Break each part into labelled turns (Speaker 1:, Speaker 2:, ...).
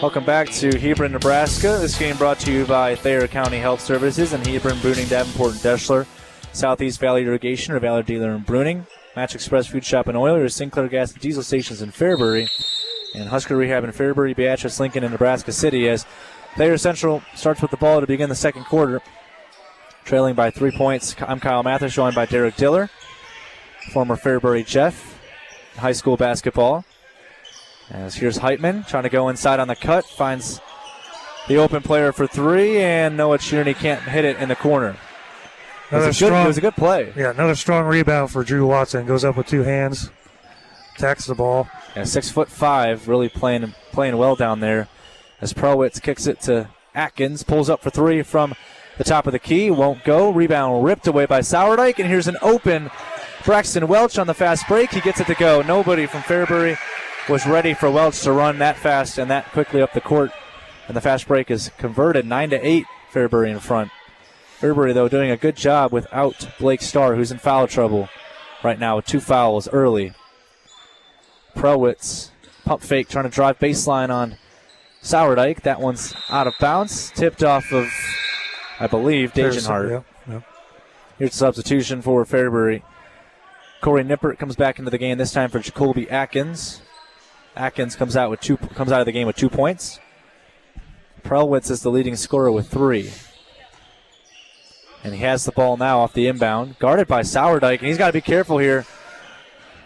Speaker 1: Welcome back to Hebron, Nebraska. This game brought to you by Thayer County Health Services in Hebron, Bruning, Davenport, and Deschler. Southeast Valley Irrigation, or Valor Dealer in Bruning. Match Express Food Shop and Oil, or Sinclair Gas and Diesel Stations in Fairbury. And Husker Rehab in Fairbury, Beatrice, Lincoln, and Nebraska City as Thayer Central starts with the ball to begin the second quarter. Trailing by 3 points, I'm Kyle Mathas, joined by Derek Diller, former Fairbury Jeff, high school basketball. As here's Heitman trying to go inside on the cut, finds the open player for three, and Noah Tierney can't hit it in the corner. It was a good play.
Speaker 2: Yeah, another strong rebound for Drew Watson. Goes up with two hands, attacks the ball.
Speaker 1: Yeah, 6'5", really playing well down there. As Prowitz kicks it to Atkins, pulls up for three from the top of the key, won't go. Rebound ripped away by Sourdike, and here's an open Braxton Welch on the fast break. He gets it to go. Nobody from Fairbury was ready for Welch to run that fast and that quickly up the court. And the fast break is converted, 9-8, Fairbury in front. Fairbury, though, doing a good job without Blake Starr, who's in foul trouble right now with 2 fouls early. Prowitz, pump fake, trying to drive baseline on Sourdike. That one's out of bounds. Tipped off of, I believe, Dagenhart.
Speaker 2: Yeah.
Speaker 1: Here's a substitution for Fairbury. Corey Nippert comes back into the game, this time for Jacoby Atkins. Atkins comes out of the game with 2 points. Prelwitz is the leading scorer with 3. And he has the ball now off the inbound, guarded by Sourdike, and he's got to be careful here.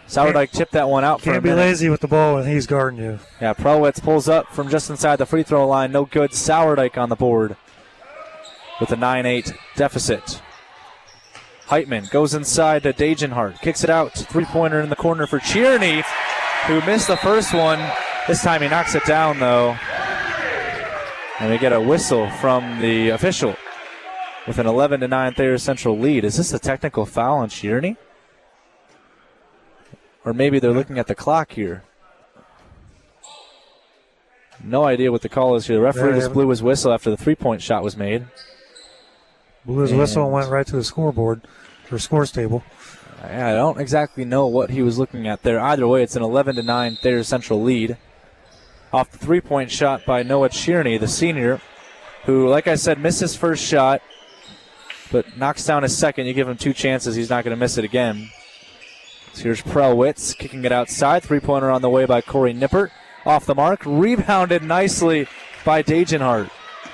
Speaker 1: Sourdike tipped that one out for a minute.
Speaker 2: Can't be lazy with the ball when he's guarding you.
Speaker 1: Yeah, Prelwitz pulls up from just inside the free throw line. No good. Sourdike on the board with a 9-8 deficit. Heitman goes inside to Dagenhart, kicks it out. Three-pointer in the corner for Tierney, who missed the first one. This time he knocks it down, though. And we get a whistle from the official with an 11-9 Thayer Central lead. Is this a technical foul on Tierney? Or maybe they're looking at the clock here. No idea what the call is here. The referee just blew his whistle after the three-point shot was made.
Speaker 2: Blew his whistle and went right to the scoreboard, or scores table.
Speaker 1: I don't exactly know what he was looking at there. Either way, it's an 11-9 Thayer Central lead. Off the three-point shot by Noah Tierney, the senior, who, like I said, missed his first shot, but knocks down his second. You give him 2 chances, he's not going to miss it again. So here's Prelwitz kicking it outside. Three-pointer on the way by Corey Nippert. Off the mark, rebounded nicely by Dagenhart,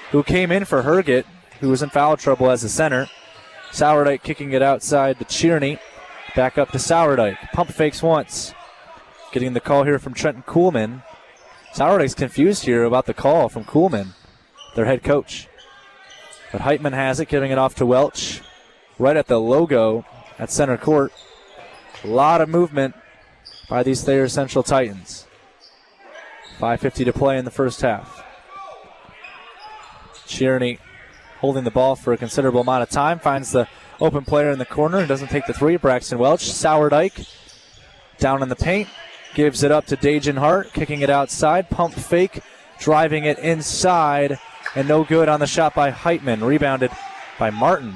Speaker 1: who came in for Herget, who was in foul trouble as a center. Sourdike kicking it outside to Tierney. Back up to Sourdike. Pump fakes once. Getting the call here from Trenton Kuhlman. Sourdike's confused here about the call from Kuhlman, their head coach. But Heitman has it, giving it off to Welch. Right at the logo at center court. A lot of movement by these Thayer Central Titans. 5:50 to play in the first half. Tierney holding the ball for a considerable amount of time. Finds the open player in the corner and doesn't take the three. Braxton Welch. Sourdike down in the paint. Gives it up to Dagenhart. Kicking it outside. Pump fake. Driving it inside. And no good on the shot by Heitman. Rebounded by Martin.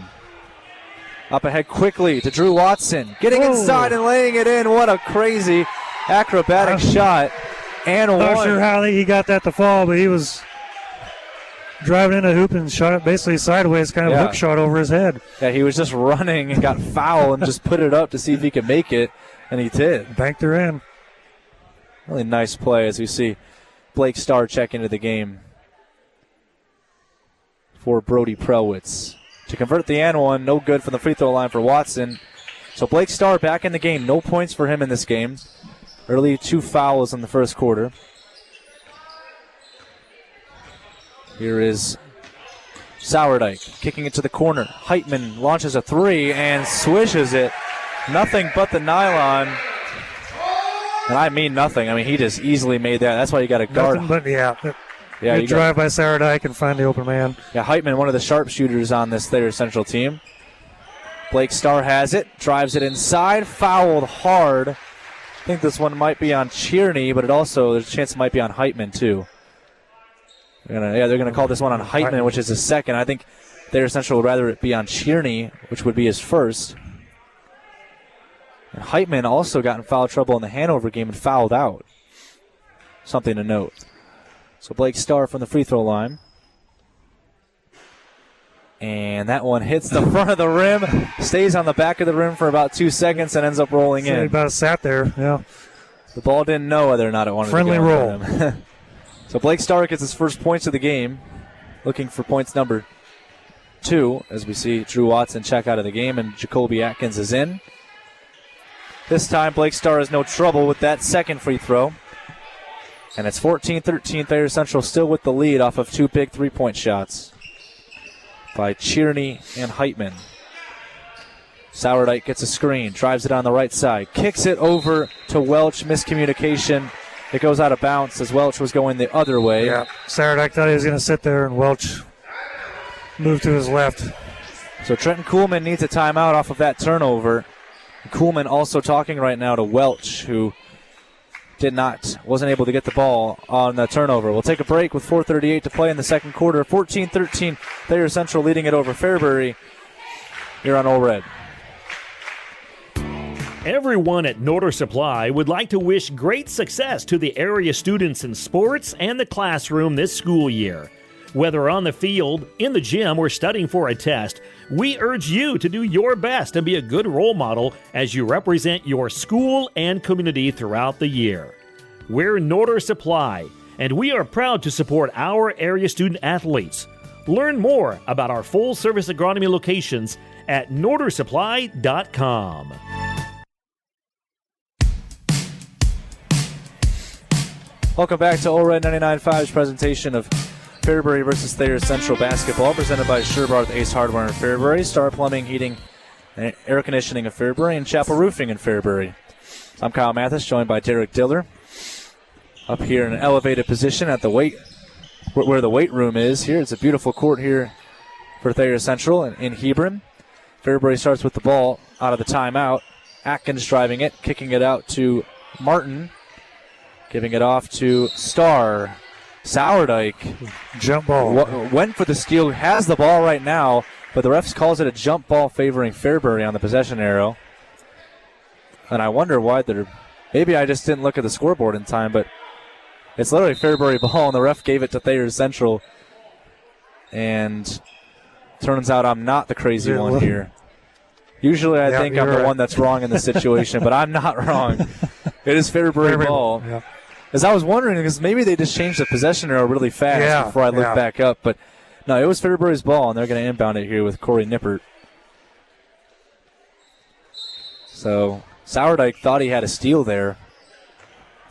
Speaker 1: Up ahead quickly to Drew Watson. Getting inside and laying it in. What a crazy acrobatic shot. And one.
Speaker 2: Not sure how he got that to fall, but he was driving in a hoop and shot it basically sideways, kind of a hook shot over his head.
Speaker 1: Yeah, he was just running and got foul and just put it up to see if he could make it, and he did.
Speaker 2: Banked her in.
Speaker 1: Really nice play as we see Blake Starr check into the game for Brody Prelwitz. To convert the and one, no good from the free throw line for Watson. So Blake Starr back in the game. No points for him in this game. Early 2 fouls in the first quarter. Here is Sourdike kicking it to the corner. Heitman launches a three and swishes it. Nothing but the nylon. And I mean nothing. I mean, he just easily made that. That's why you got to guard.
Speaker 2: Nothing but, you drive by Sourdike and find the open man.
Speaker 1: Yeah, Heitman, one of the sharpshooters on this Thayer Central team. Blake Starr has it, drives it inside, fouled hard. I think this one might be on Tierney, but there's a chance it might be on Heitman too. They're gonna call this one on Heitman, which is his second. I think Thayer Central would rather it be on Tierney, which would be his first. And Heitman also got in foul trouble in the Hanover game and fouled out. Something to note. So Blake Starr from the free throw line. And that one hits the front of the rim, stays on the back of the rim for about 2 seconds, and ends up rolling in.
Speaker 2: About sat there, yeah.
Speaker 1: The ball didn't know whether or not it wanted
Speaker 2: Friendly
Speaker 1: to go
Speaker 2: roll.
Speaker 1: for him. So Blake Starr gets his first points of the game, looking for points number 2, as we see Drew Watson check out of the game, and Jacoby Atkins is in. This time, Blake Starr has no trouble with that second free throw. And it's 14-13. Thayer Central still with the lead off of 2 big three-point shots by Tierney and Heitman. Sourdike gets a screen, drives it on the right side, kicks it over to Welch. Miscommunication. It goes out of bounds as Welch was going the other way.
Speaker 2: Yeah, Sourdike thought he was going to sit there, and Welch moved to his left.
Speaker 1: So Trenton Kuhlman needs a timeout off of that turnover. Kuhlman also talking right now to Welch, who wasn't able to get the ball on the turnover. We'll take a break with 4:38 to play in the second quarter. 14-13, Thayer Central leading it over Fairbury here on Ole Red.
Speaker 3: Everyone at Norder Supply would like to wish great success to the area students in sports and the classroom this school year. Whether on the field, in the gym, or studying for a test, we urge you to do your best and be a good role model as you represent your school and community throughout the year. We're Norder Supply, and we are proud to support our area student athletes. Learn more about our full-service agronomy locations at nordersupply.com.
Speaker 1: Welcome back to Ole Red 99.5's presentation of Fairbury versus Thayer Central basketball, presented by Sherbarth Ace Hardware in Fairbury, Star Plumbing, Heating, and Air Conditioning in Fairbury, and Chapel Roofing in Fairbury. I'm Kyle Mathas, joined by Derek Diller, up here in an elevated position at the where the weight room is here. It's a beautiful court here for Thayer Central in Hebron. Fairbury starts with the ball out of the timeout. Atkins driving it, kicking it out to Martin, giving it off to Starr. Sourdike
Speaker 2: Jump ball.
Speaker 1: Went for the steal, has the ball right now, but the refs calls it a jump ball favoring Fairbury on the possession arrow. And I wonder why maybe I just didn't look at the scoreboard in time, but it's literally Fairbury ball, and the ref gave it to Thayer Central. And turns out I'm not the crazy one here. Usually I think I'm the one that's wrong in this situation, but I'm not wrong. It is Fairbury ball.
Speaker 2: Yeah.
Speaker 1: As I was wondering, because maybe they just changed the possession arrow really fast before I looked back up. But no, it was Fairbury's ball, and they're going to inbound it here with Corey Nippert. So Sourdike thought he had a steal there.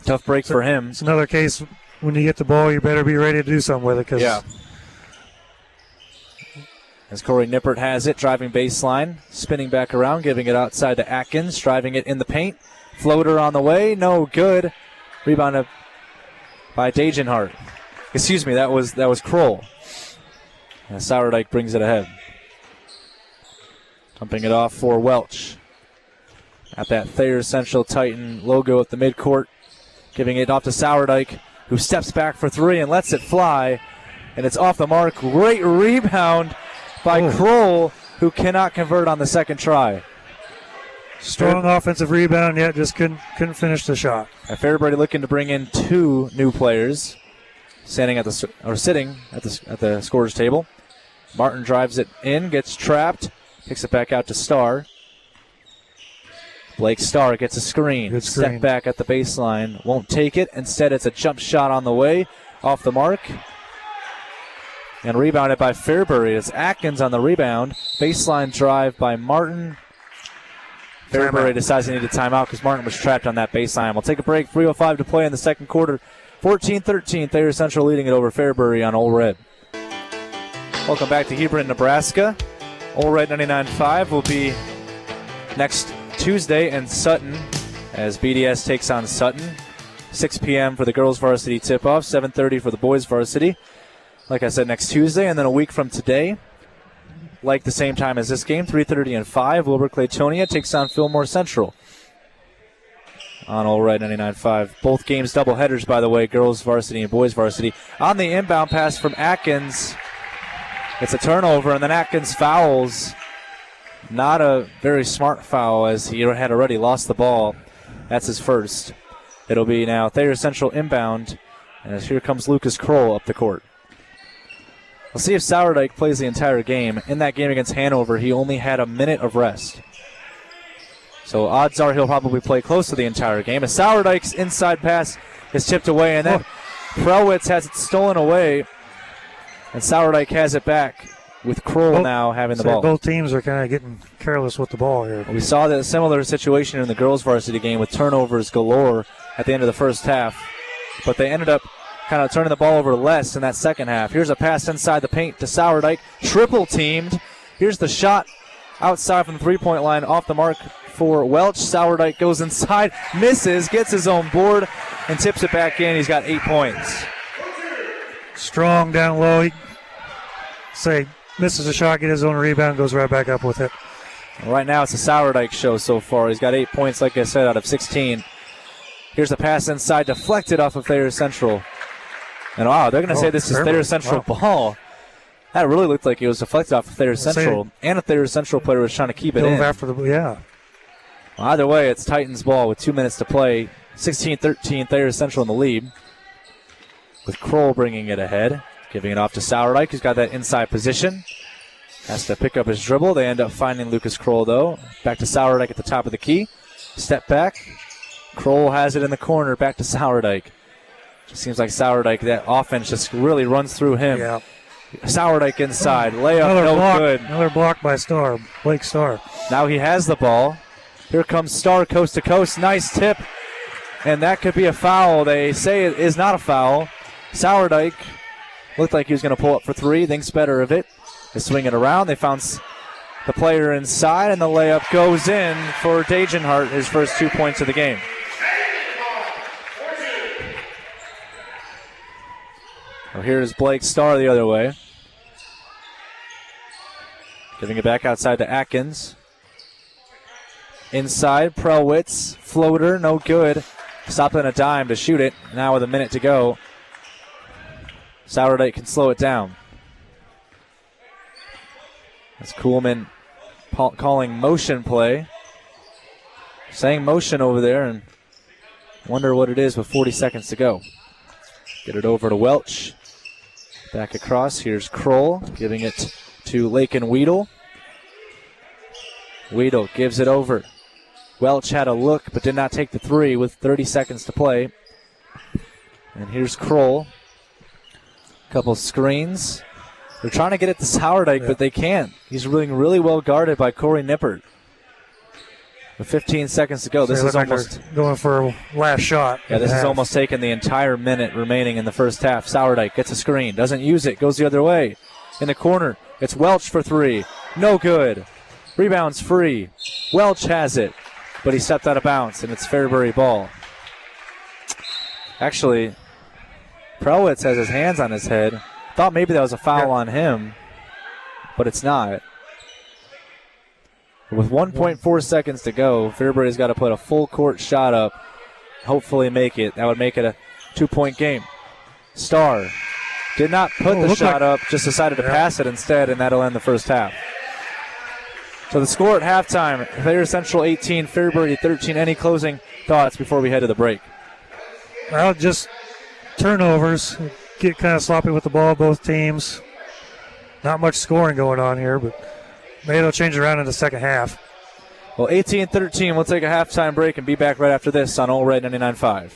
Speaker 1: Tough break for him.
Speaker 2: It's another case when you get the ball, you better be ready to do something with it.
Speaker 1: As Corey Nippert has it, driving baseline, spinning back around, giving it outside to Atkins, driving it in the paint. Floater on the way, no good. Rebounded by Dagenhart. Excuse me, that was Kroll. And Sourdike brings it ahead. Dumping it off for Welch. At that Thayer Central Titan logo at the midcourt. Giving it off to Sourdike, who steps back for three and lets it fly. And it's off the mark. Great rebound by Kroll, who cannot convert on the second try.
Speaker 2: Strong offensive rebound, yet just couldn't finish the shot.
Speaker 1: And Fairbury looking to bring in 2 new players, sitting at the scorer's table. Martin drives it in, gets trapped, kicks it back out to Starr. Blake Starr gets a screen. Step back at the baseline, won't take it. Instead, it's a jump shot on the way, off the mark. And rebounded by Fairbury. It's Atkins on the rebound. Baseline drive by Martin. Fairbury decides he needed a timeout because Martin was trapped on that baseline. We'll take a break. 3:05 to play in the second quarter. 14-13. Thayer Central leading it over Fairbury on Ole Red. Welcome back to Hebron, Nebraska. Ole Red 99.5 will be next Tuesday in Sutton as BDS takes on Sutton. 6 p.m. for the girls varsity tip-off. 7:30 for the boys varsity. Like I said, next Tuesday, and then a week from today, like the same time as this game, 3:30 and 5, Wilbur Claytonia takes on Fillmore Central on Ole Red 99.5. Both games doubleheaders, by the way, girls varsity and boys varsity. On the inbound pass from Atkins, it's a turnover, and then Atkins fouls. Not a very smart foul, as he had already lost the ball. That's his first. It'll be now Thayer Central inbound And as here comes Lucas Kroll up the court. We'll see if Sourdike plays the entire game. In that game against Hanover, he only had a minute of rest. So odds are he'll probably play close to the entire game. As Sourdike's inside pass is tipped away, and then Prelwitz has it stolen away. And Sourdike has it back with Kroll now having the ball.
Speaker 2: Both teams are kind of getting careless with the ball here.
Speaker 1: We saw that similar situation in the girls' varsity game with turnovers galore at the end of the first half. But they ended up kind of turning the ball over less in that second half. Here's a pass inside the paint to Sourdike. Triple teamed. Here's the shot outside from the three-point line off the mark for Welch. Sourdike goes inside, misses, gets his own board, and tips it back in. He's got 8 points.
Speaker 2: Strong down low. Misses a shot, get his own rebound, goes right back up with it.
Speaker 1: Right now it's a Sourdike show so far. He's got 8 points, like I said, out of 16. Here's a pass inside, deflected off of Thayer Central. And wow, they're going to say this is Thayer Central ball. That really looked like it was deflected off of Thayer Central. And a Thayer Central player was trying to keep it in.
Speaker 2: Well,
Speaker 1: either way, it's Titans ball with 2 minutes to play. 16-13, Thayer Central in the lead. With Kroll bringing it ahead. Giving it off to Sourdike, who's got that inside position. Has to pick up his dribble. They end up finding Lucas Kroll, though. Back to Sourdike at the top of the key. Step back. Kroll has it in the corner. Back to Sourdike. Just seems like Sourdike, that offense just really runs through him.
Speaker 2: Yeah.
Speaker 1: Sourdike inside. Layup, good.
Speaker 2: Another block by Blake Starr.
Speaker 1: Now he has the ball. Here comes Starr coast to coast. Nice tip. And that could be a foul. They say it is not a foul. Sourdike looked like he was going to pull up for three. Thinks better of it. They swing it around. They found the player inside, and the layup goes in for Dagenhart, his first 2 points of the game. Well, here's Blake Starr the other way. Giving it back outside to Atkins. Inside, Prelwitz. Floater, no good. Stopping a dime to shoot it. Now with a minute to go. Sourdike can slow it down. That's Kuhlman calling motion play. Saying motion over there, and wonder what it is with 40 seconds to go. Get it over to Welch. Back across. Here's Kroll giving it to Lakin Weedle. Weedle gives it over. Welch had a look but did not take the three with 30 seconds to play. And here's Kroll. Couple screens. They're trying to get it to Sourdike, but they can't. He's really well guarded by Corey Nippert. With 15 seconds to go, this is almost
Speaker 2: going for a last shot.
Speaker 1: Yeah, this is almost taking the entire minute remaining in the first half. Sourdike gets a screen, doesn't use it, goes the other way. In the corner, it's Welch for three. No good. Rebounds free. Welch has it, but he stepped out of bounds, and it's Fairbury ball. Actually, Prelwitz has his hands on his head. Thought maybe that was a foul on him, but it's not. With 1.4 seconds to go, Fairbury's got to put a full court shot up, hopefully make it. That would make it a 2-point game. Starr did not put the shot up, just decided to pass it instead, and that'll end the first half. So the score at halftime, Thayer Central 18, Fairbury 13. Any closing thoughts before we head to the break?
Speaker 2: Well, just turnovers. Get kind of sloppy with the ball, both teams. Not much scoring going on here, but maybe it'll change around in the second half.
Speaker 1: Well, 18-13, we'll take a halftime break and be back right after this on All Red 99.5.